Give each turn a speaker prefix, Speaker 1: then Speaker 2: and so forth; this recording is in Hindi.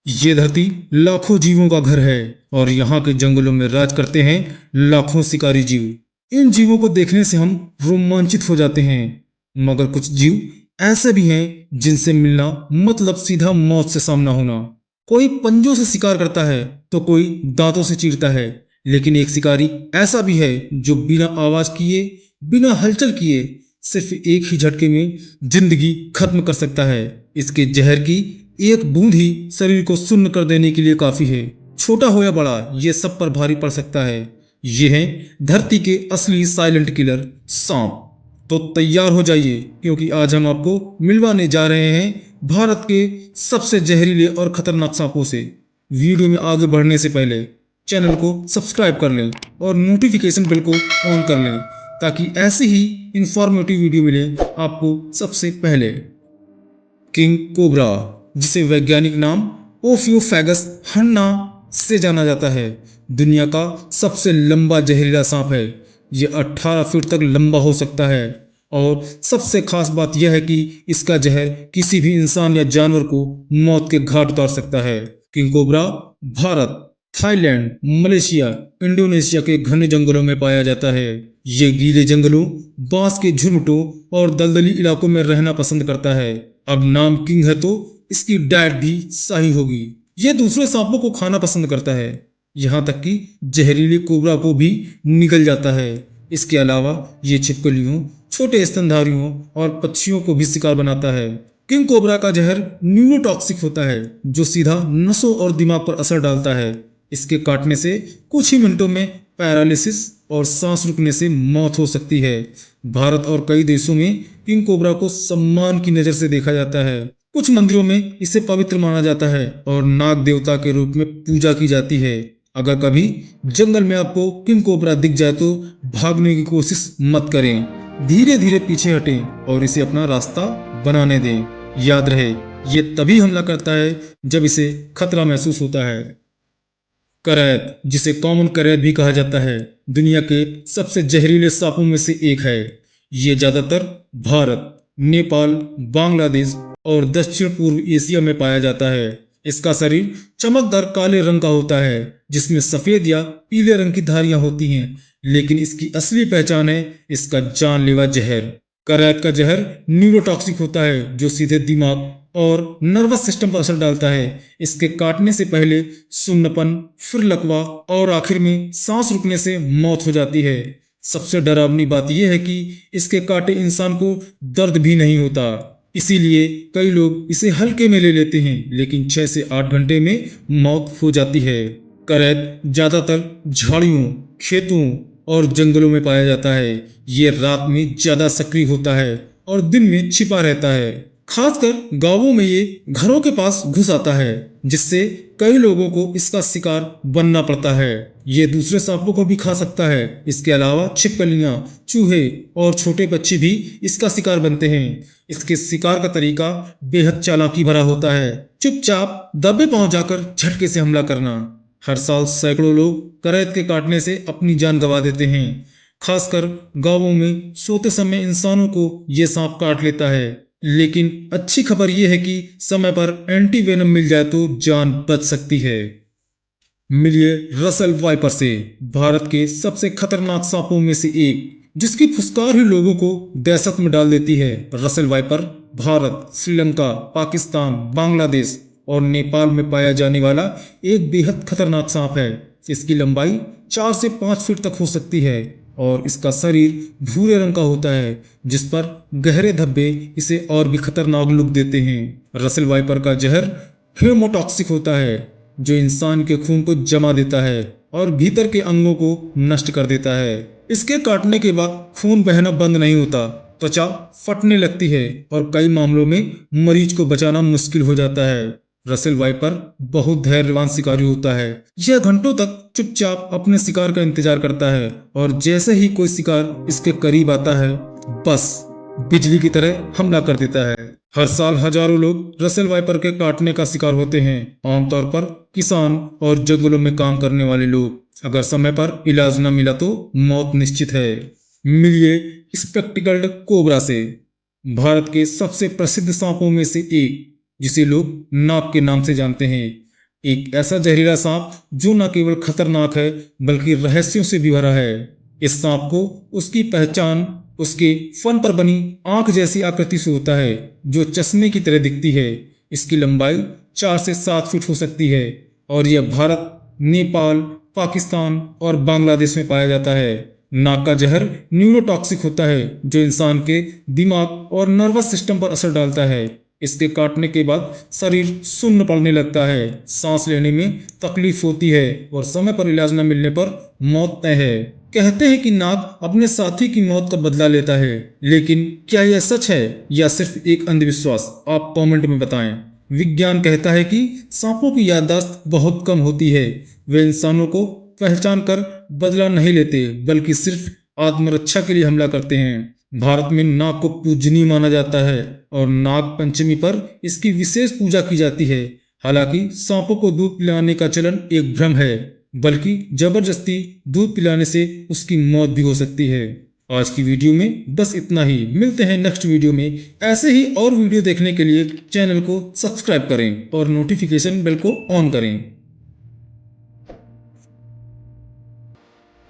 Speaker 1: ये धरती लाखों जीवों का घर है और यहाँ के जंगलों में राज करते हैं लाखों शिकारी जीव। इन जीवों को देखने से हम रोमांचित हो जाते हैं, मगर कुछ जीव ऐसे भी हैं जिनसे मिलना मतलब सीधा मौत से सामना होना। कोई पंजों से शिकार करता है तो कोई दांतों से चीरता है, लेकिन एक शिकारी ऐसा भी है जो बिना आवाज किए, बिना हलचल किए, सिर्फ एक ही झटके में जिंदगी खत्म कर सकता है। इसके जहर की एक बूंद ही शरीर को सुन्न कर देने के लिए काफी है। छोटा हो या बड़ा, ये सब पर भारी पड़ सकता है। ये है धरती के असली साइलेंट किलर, सांप। तो तैयार हो जाइए, क्योंकि आज हम आपको मिलवाने जा रहे हैं भारत के सबसे जहरीले और खतरनाक सांपों से। वीडियो में आगे बढ़ने से पहले चैनल को सब्सक्राइब कर लें और नोटिफिकेशन बेल को ऑन कर लें, ताकि ऐसी ही इंफॉर्मेटिव वीडियो मिले आपको सबसे पहले। किंग कोबरा, जिसे वैज्ञानिक नाम ओफियोफैगस हन्ना से जाना जाता है, दुनिया का सबसे लंबा जहरीला सांप है। यह 18 फीट तक लंबा हो सकता है और सबसे खास बात यह है कि इसका जहर किसी भी इंसान या जानवर को मौत के घाट उतार सकता है। King cobra Bharat, Thailand, Malaysia, Indonesia के घने जंगलों में पाया जाता है। ये गीले जंगलों, बांस के झुरमुटों और दलदली इलाकों में रहना पसंद करता है। अब नाम किंग है तो इसकी डाइट भी सही होगी। ये दूसरे सांपों को खाना पसंद करता है, यहाँ तक कि जहरीले कोबरा को भी निगल जाता है। इसके अलावा ये छिपकलियों, छोटे स्तनधारियों और पक्षियों को भी शिकार बनाता है। किंग कोबरा का जहर न्यूरोटॉक्सिक होता है, जो सीधा नसों और दिमाग पर असर डालता है। इसके काटने से कुछ ही मिनटों में पैरालिसिस और सांस रुकने से मौत हो सकती है। भारत और कई देशों में किंग कोबरा को सम्मान की नजर से देखा जाता है। कुछ मंदिरों में इसे पवित्र माना जाता है और नाग देवता के रूप में पूजा की जाती है। अगर कभी जंगल में आपको किंग कोबरा दिख जाए तो भागने की कोशिश मत करें, धीरे धीरे पीछे हटें और इसे अपना रास्ता बनाने दें। याद रहे, ये तभी हमला करता है जब इसे खतरा महसूस होता है। करैत, जिसे कॉमन करैत भी कहा जाता है, दुनिया के सबसे जहरीले सांपों में से एक है। ये ज्यादातर भारत, नेपाल, बांग्लादेश और दक्षिण पूर्व एशिया में पाया जाता है। इसका शरीर चमकदार काले रंग का होता है, जिसमें सफेद या पीले रंग की धारियां होती हैं, लेकिन इसकी असली पहचान है इसका जानलेवा जहर। करैत का जहर न्यूरोटॉक्सिक होता है, जो सीधे दिमाग और नर्वस सिस्टम पर असर डालता है। इसके काटने से पहले सुन्नपन, फिर लकवा और आखिर में सांस रुकने से मौत हो जाती है। सबसे डरावनी बात यह है कि इसके काटे इंसान को दर्द भी नहीं होता, इसीलिए कई लोग इसे हल्के में ले लेते हैं, लेकिन 6 से 8 घंटे में मौत हो जाती है। करैत ज्यादातर झाड़ियों, खेतों और जंगलों में पाया जाता है। ये रात में ज्यादा सक्रिय होता है और दिन में छिपा रहता है। खासकर गांवों में ये घरों के पास घुस आता है, जिससे कई लोगों को इसका शिकार बनना पड़ता है। ये दूसरे सांपों को भी खा सकता है। इसके अलावा छिपकलियां, चूहे और छोटे पक्षी भी इसका शिकार बनते हैं। इसके शिकार का तरीका बेहद चालाकी भरा होता है, चुपचाप दबे पांव जाकर झटके से हमला करना। हर साल सैकड़ों लोग करैत के काटने से अपनी जान गंवा देते हैं। खासकर गांवों में सोते समय इंसानों को ये सांप काट लेता है, लेकिन अच्छी खबर यह है कि समय पर एंटीवेनम मिल जाए तो जान बच सकती है। मिलिए रसल वाइपर से, भारत के सबसे खतरनाक सांपों में से एक, जिसकी फुसकार ही लोगों को दहशत में डाल देती है। रसल वाइपर भारत, श्रीलंका, पाकिस्तान, बांग्लादेश और नेपाल में पाया जाने वाला एक बेहद खतरनाक सांप है। इसकी लंबाई 4 से 5 फीट तक हो सकती है और इसका शरीर भूरे रंग का होता है, जिस पर गहरे धब्बे इसे और भी खतरनाक लुक देते हैं। रसल वाइपर का जहर हेमोटॉक्सिक होता है, जो इंसान के खून को जमा देता है और भीतर के अंगों को नष्ट कर देता है। इसके काटने के बाद खून बहना बंद नहीं होता, त्वचा फटने लगती है और कई मामलों में मरीज को बचाना मुश्किल हो जाता है। रसेल वाइपर बहुत धैर्यवान शिकारी होता है। यह घंटों तक चुपचाप अपने शिकार का इंतजार करता है और जैसे ही कोई शिकार इसके करीब आता है, बस बिजली की तरह हमला कर देता है। हर साल हजारों लोग रसेल वाइपर के काटने का शिकार होते हैं, आमतौर पर किसान और जंगलों में काम करने वाले लोग। अगर समय पर इलाज न मिला तो मौत निश्चित है। मिलिए स्पेक्टिकल्ड कोबरा से, भारत के सबसे प्रसिद्ध सांपों में से एक, जिसे लोग नाग के नाम से जानते हैं। एक ऐसा जहरीला सांप जो न केवल खतरनाक है बल्कि रहस्यों से भी भरा है। इस सांप को उसकी पहचान उसके फन पर बनी आंख जैसी आकृति से होता है जो चश्मे की तरह दिखती है। इसकी लंबाई 4 से 7 फीट हो सकती है और यह भारत, नेपाल, पाकिस्तान और बांग्लादेश में पाया जाता है। नाग का जहर न्यूरोटॉक्सिक होता है जो इंसान के दिमाग और नर्वस सिस्टम पर असर डालता है। इसके काटने के बाद शरीर सुन्न पड़ने लगता है, सांस लेने में तकलीफ होती है और समय पर इलाज न मिलने पर मौत तय है। कहते हैं कि नाग अपने साथी की मौत का बदला लेता है, लेकिन क्या यह सच है या सिर्फ एक अंधविश्वास? आप कमेंट में बताएं। विज्ञान कहता है कि सांपों की याददाश्त बहुत कम होती है। वे इंसानों को पहचान कर बदला नहीं लेते बल्कि सिर्फ आत्मरक्षा के लिए हमला करते हैं। भारत में नाग को पूजनीय माना जाता है और नाग पंचमी पर इसकी विशेष पूजा की जाती है। हालांकि सांपों को दूध पिलाने का चलन एक भ्रम है, बल्कि जबरदस्ती दूध पिलाने से उसकी मौत भी हो सकती है। आज की वीडियो में बस इतना ही। मिलते हैं नेक्स्ट वीडियो में। ऐसे ही और वीडियो देखने के लिए चैनल को सब्सक्राइब करें और नोटिफिकेशन बेल को ऑन करें।